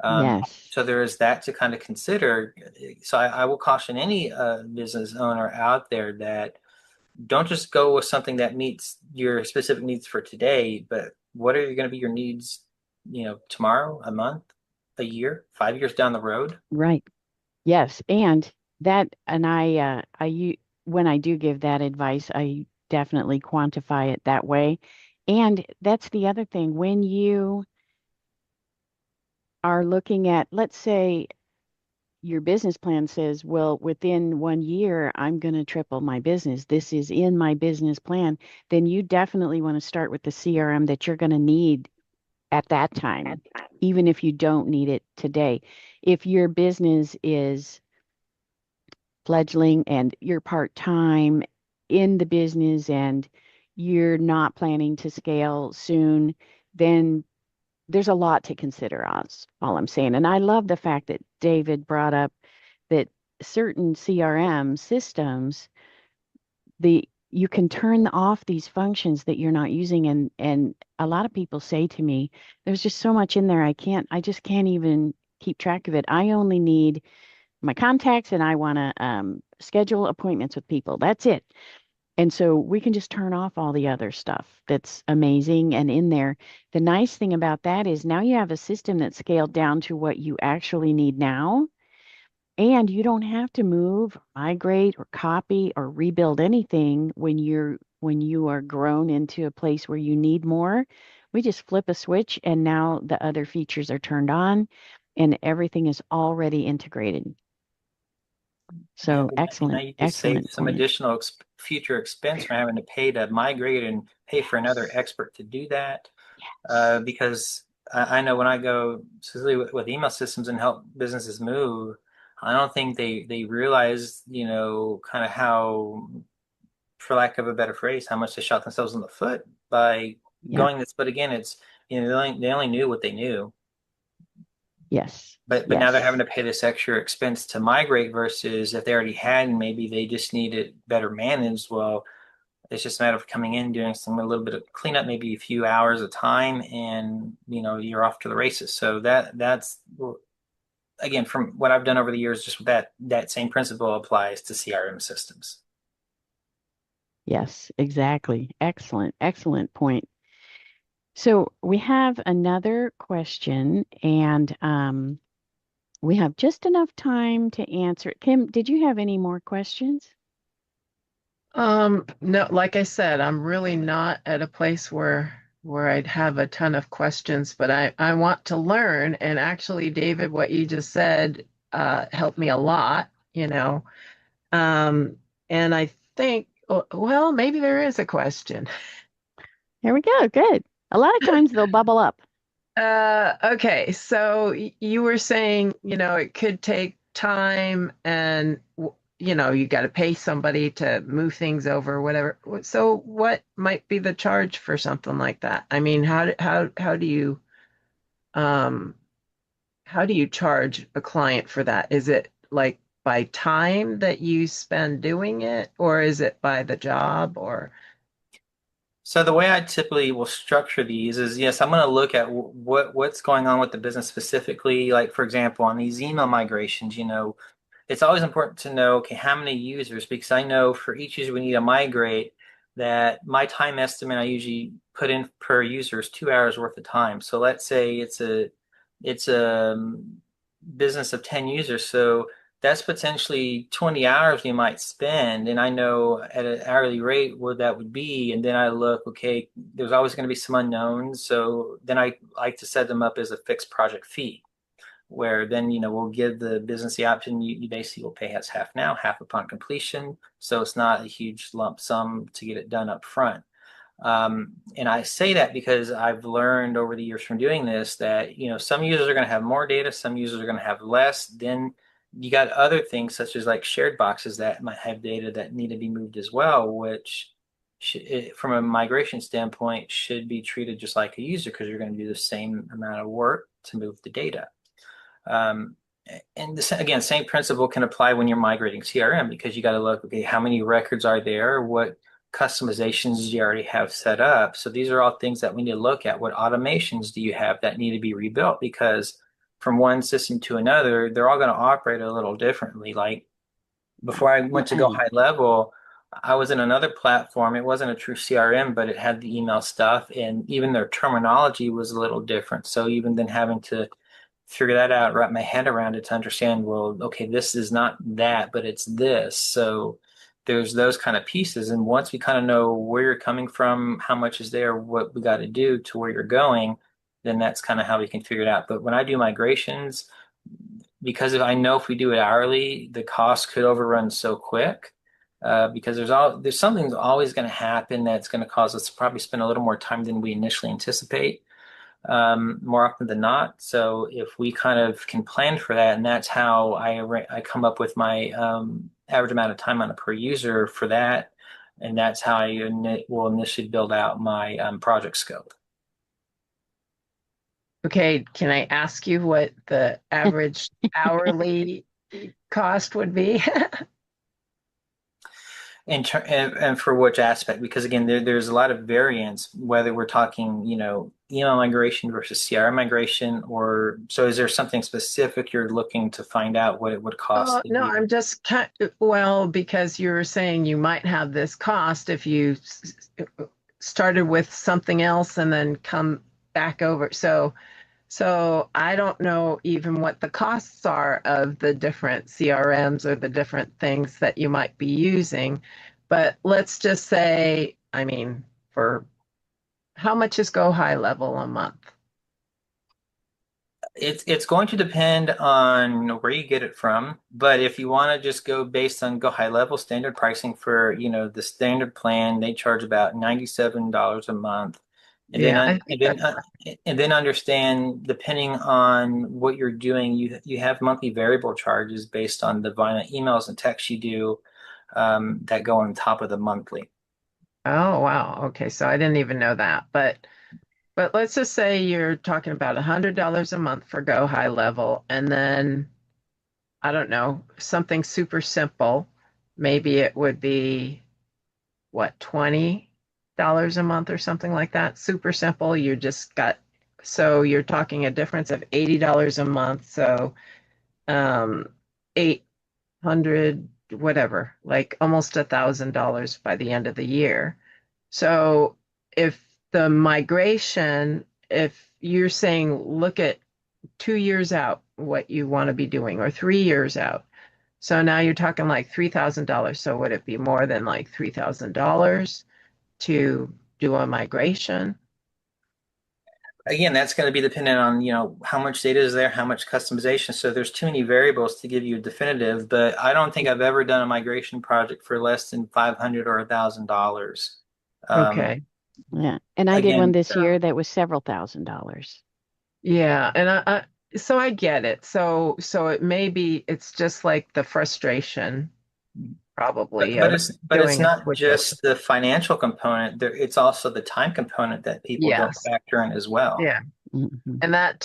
Yes. So there is that to kind of consider. So I will caution any business owner out there that don't just go with something that meets your specific needs for today, but what are going to be your needs, tomorrow, a month, a year, 5 years down the road? Right. Yes. And when I do give that advice, I definitely quantify it that way. And that's the other thing. When you are looking at, let's say your business plan says, well, within 1 year, I'm going to triple my business. This is in my business plan. Then you definitely want to start with the CRM that you're going to need at that time, even if you don't need it today. If your business is fledgling and you're part-time in the business and you're not planning to scale soon, then there's a lot to consider. All I'm saying. And I love the fact that David brought up that certain CRM systems, you can turn off these functions that you're not using. And a lot of people say to me, there's just so much in there. I just can't even keep track of it. I only need my contacts and I want to schedule appointments with people. That's it. And so we can just turn off all the other stuff that's amazing and in there. The nice thing about that is now you have a system that's scaled down to what you actually need now. And you don't have to move, migrate, or copy or rebuild anything when you are grown into a place where you need more. We just flip a switch and now the other features are turned on and everything is already integrated. Yeah, So and now excellent, you just save excellent some point. additional future expense from having to pay to migrate and pay for another Yes. expert to do that. Yes. Because I know when I go, specifically with email systems and help businesses move, I don't think they realize, kind of how, for lack of a better phrase, how much they shot themselves in the foot by Yep. going this. But again, it's, they only knew what they knew. Yes. But now they're having Yes. to pay this extra expense to migrate versus if they already had and maybe they just need it better managed. Well, it's just a matter of coming in, doing a little bit of cleanup, maybe a few hours of time, and you're off to the races. So that's again from what I've done over the years, just that same principle applies to CRM systems. Yes, exactly. Excellent. Excellent point. So we have another question, and we have just enough time to answer. Kim, did you have any more questions? No, like I said, I'm really not at a place where I'd have a ton of questions, but I want to learn. And actually, David, what you just said helped me a lot, you know. Um, and I think, well, maybe there is a question. There we go. Good. A lot of times they'll bubble up. Okay, so you were saying, it could take time and you got to pay somebody to move things over, whatever. So what might be the charge for something like that? I mean, um how do you charge a client for that? Is it like by time that you spend doing it, or is it by the job or So the way I typically will structure these is, yes, I'm going to look at what's going on with the business specifically. Like for example, on these email migrations, it's always important to know, okay, how many users, because I know for each user we need to migrate, that my time estimate I usually put in per user is 2 hours worth of time. So let's say it's a business of 10 users. So that's potentially 20 hours we might spend. And I know at an hourly rate what that would be. And then I look, okay, there's always going to be some unknowns. So then I like to set them up as a fixed project fee where then we'll give the business the option. You basically will pay us half now, half upon completion, so it's not a huge lump sum to get it done up front. And I say that because I've learned over the years from doing this that some users are going to have more data, some users are going to have less. Then you got other things such as like shared boxes that might have data that need to be moved as well, which from a migration standpoint should be treated just like a user because you're going to do the same amount of work to move the data. Um, and this, again, same principle can apply when you're migrating CRM because you got to look, okay, how many records are there? What customizations do you already have set up? So these are all things that we need to look at. What automations do you have that need to be rebuilt? Because from one system to another, they're all going to operate a little differently. Like before I went to go Definitely. high level, I was in another platform. It wasn't a true CRM, but it had the email stuff, and even their terminology was a little different. So even then having to figure that out, wrap my head around it to understand, well, okay, this is not that, but it's this. So there's those kind of pieces. And once we kind of know where you're coming from, how much is there, what we got to do to where you're going, then that's kind of how we can figure it out. But when I do migrations, because if I know if we do it hourly, the cost could overrun so quick. Because there's something that's always going to happen that's going to cause us to probably spend a little more time than we initially anticipate, more often than not. So if we kind of can plan for that, and that's how I come up with my average amount of time on a per user for that, and that's how I will initially build out my project scope. okay, can I ask you what the average hourly cost would be? And for which aspect? Because again, there's a lot of variance, whether we're talking, email migration versus CRM migration, or so is there something specific you're looking to find out what it would cost No, you? I'm just well, because you're saying you might have this cost if you started with something else and then come back over. So I don't know even what the costs are of the different CRMs or the different things that you might be using. But let's just say, I mean, for how much is Go High Level a month? It's going to depend on where you get it from, but if you want to just go based on go high level standard pricing for, the standard plan, they charge about $97 a month. And then Yeah, un- I and think then that's uh, and then understand depending on what you're doing, you have monthly variable charges based on the volume of emails and texts you do that go on top of the monthly. Oh, wow. Okay, so I didn't even know that. But let's just say you're talking about $100 a month for Go High Level, and then I don't know, something super simple. Maybe it would be what, $20 a month or something like that. Super simple. You just got, so you're talking a difference of $80 a month. So 800, whatever, like almost $1,000 by the end of the year. So if the migration, if you're saying look at 2 years out what you want to be doing, or 3 years out. So now you're talking like $3,000. So would it be more than like $3,000 to do a migration? Again, that's going to be dependent on, how much data is there, how much customization. So there's too many variables to give you a definitive, but I don't think I've ever done a migration project for less than 500 or $1,000. Um, Okay. Yeah. And I did one again, this year that was several $1,000s. Yeah, and so I get it. So it may be it's just like the frustration but probably but of it's doing a not switch over. just the financial component. It's also the time component that people don't Yes. factor in as well. Yeah. Mhm. And that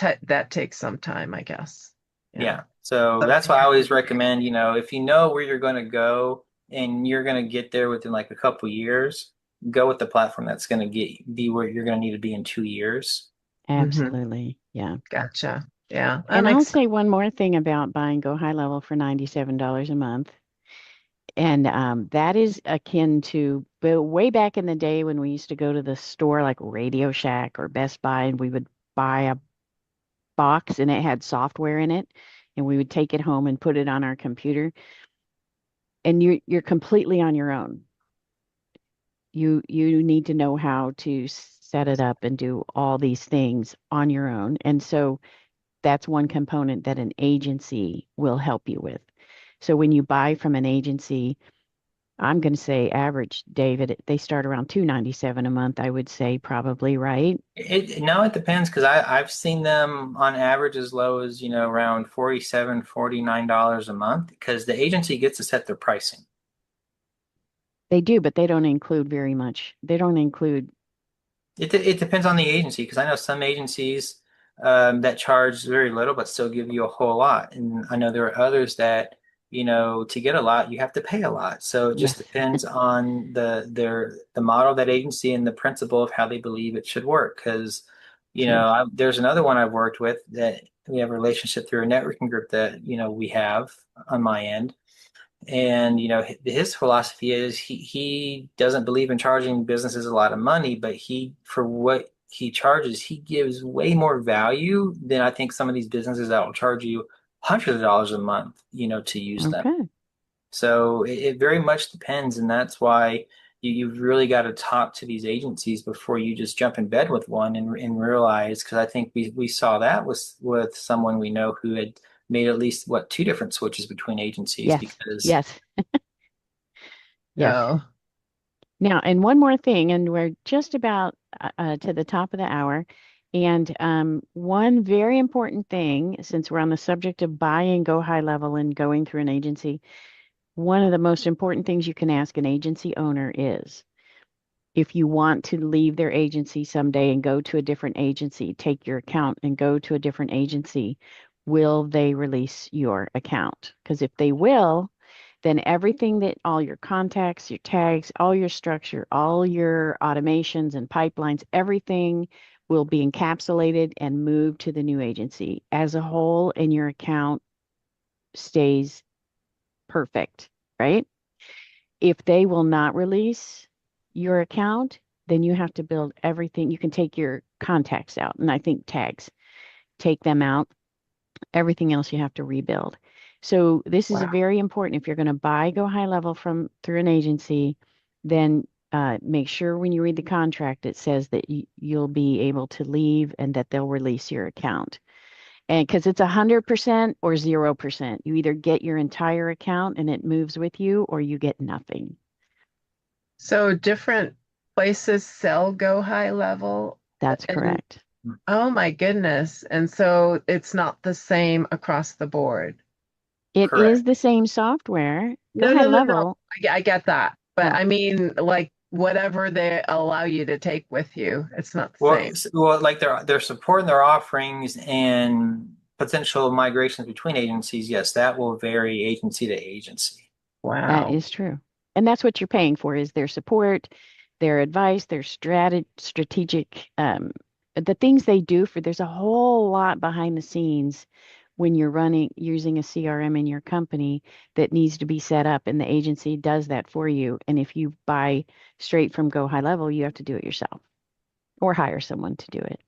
takes some time, I guess. Yeah. Yeah. So So that's why I always recommend, if you know where you're going to go and you're going to get there within like a couple years, go with the platform that's going to be where you're going to need to be in 2 years. hmm Absolutely. Yeah. Gotcha. Yeah, that And I'll makes sense. say one more thing about buying Go High Level for $97 a month. And that is akin to but way back in the day when we used to go to the store like Radio Shack or Best Buy, and we would buy a box and it had software in it, and we would take it home and put it on our computer. And you're completely on your own. You need to know how to set it up and do all these things on your own. And so that's one component that an agency will help you with. So when you buy from an agency, I'm going to say average, David, they start around 297 a month, I would say probably, right? It depends because I've seen them on average as low as, around 47, $49 a month because the agency gets to set their pricing. They do, but they don't include very much. They don't include, It depends on the agency because I know some agencies that charge very little but still give you a whole lot. And I know there are others that, to get a lot, you have to pay a lot. So it just yes, depends on the model of that agency and the principle of how they believe it should work. Because, true. there's another one I've worked with that we have a relationship through a networking group that, we have on my end. And his philosophy is he doesn't believe in charging businesses a lot of money, but he for what he charges, he gives way more value than I think some of these businesses that will charge you hundreds of dollars a month, to use them. Okay. So it very much depends, and that's why you've really got to talk to these agencies before you just jump in bed with one and realize, because I think we saw that with someone we know who had made at least what two different switches between agencies Yes, because yes, yes. Oh, Now, and one more thing, and we're just about to the top of the hour. And one very important thing, since we're on the subject of buying Go High Level and going through an agency, one of the most important things you can ask an agency owner is if you want to leave their agency someday and go to a different agency, take your account and go to a different agency, will they release your account? Because if they will, then everything that all your contacts, your tags, all your structure, all your automations and pipelines, everything will be encapsulated and moved to the new agency as a whole, and your account stays perfect, right? If they will not release your account, then you have to build everything. You can take your contacts out, and I think tags, take them out. Everything else you have to rebuild. So this is Wow. very important. If you're going to buy Go High Level from through an agency, then make sure when you read the contract it says that you'll be able to leave and that they'll release your account. And because it's 100% or 0%, you either get your entire account and it moves with you, or you get nothing. So different places sell Go High Level. That's And correct. oh my goodness. And so it's not the same across the board. It is Correct. the same software. Go No, High no, no, no. Level. I get that. But Oh, I mean, like whatever they allow you to take with you, it's not the Well, same. like their support and their offerings and potential migrations between agencies, yes, that will vary agency to agency. that Wow. is true. And that's what you're paying for is their support, their advice, their strategic the things they do for there's a whole lot behind the scenes when you're running using a CRM in your company that needs to be set up, and the agency does that for you. And if you buy straight from Go High Level, you have to do it yourself or hire someone to do it.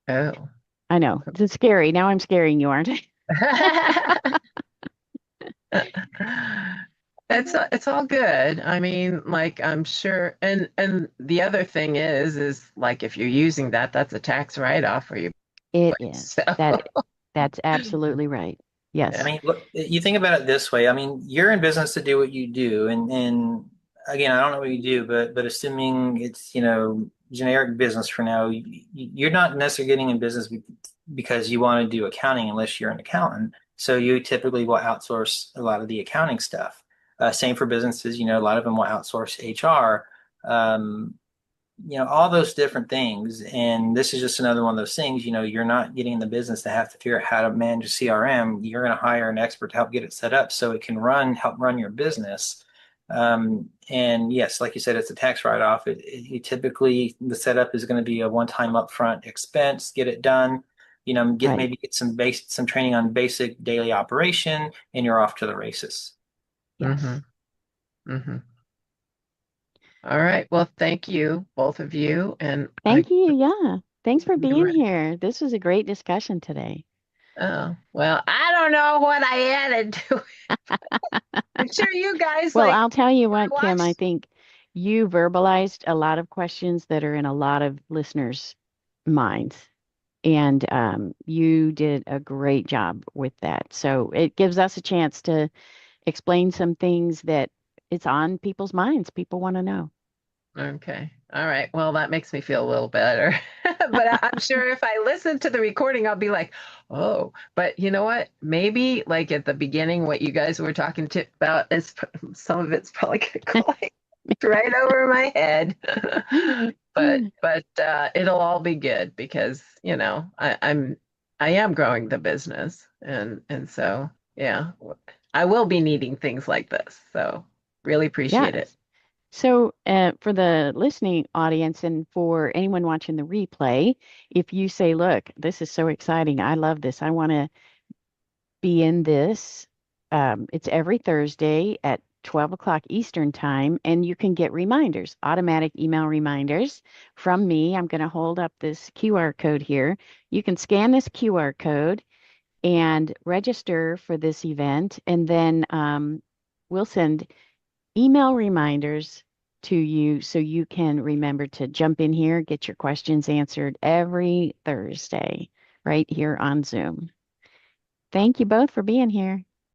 Oh. I know. It's scary. Now I'm scaring you, aren't I? It's all good. I mean, like I'm sure and the other thing is like if you're using that, that's a tax write-off for you. It is. So That's absolutely right. I Yes. mean, look, you think about it this way. I mean, you're in business to do what you do, and again, I don't know what you do, but assuming it's generic business for now, you're not necessarily getting in business because you want to do accounting unless you're an accountant. So you typically will outsource a lot of the accounting stuff. Same for businesses. A lot of them will outsource HR. Um, all those different things. And this is just another one of those things, you're not getting in the business to have to figure out how to manage a CRM. You're going to hire an expert to help get it set up so it can help run your business. And yes, like you said, it's a tax write-off. You typically, the setup is going to be a one-time upfront expense, get it done, Right. maybe get some training on basic daily operation, and you're off to the races. hmm Yes. hmm All right. Well, thank you, both of you. And Thank you. Yeah. Thanks for being here. This was a great discussion today. oh, well, I don't know what I added to it. I'm sure you guys Well, like I'll tell you what, Kim, I watch. think you verbalized a lot of questions that are in a lot of listeners' minds. And you did a great job with that. So it gives us a chance to explain some things that it's on people's minds. People want to know. Okay. All right. Well, that makes me feel a little better. But I'm sure if I listen to the recording, I'll be like, oh, but you know what? Maybe like at the beginning, what you guys were talking about is some of it's probably going to go like right over my head. But it'll all be good because, I am growing the business and so yeah, I will be needing things like this. So really appreciate it. Yes. So, for the listening audience and for anyone watching the replay, if you say, look, this is so exciting, I love this, I want to be in this, it's every Thursday at 12 o'clock Eastern Time, and you can get reminders, automatic email reminders from me. I'm going to hold up this QR code here. You can scan this QR code and register for this event, and then we'll send email reminders to you so you can remember to jump in here, get your questions answered every Thursday right here on Zoom. Thank you both for being here.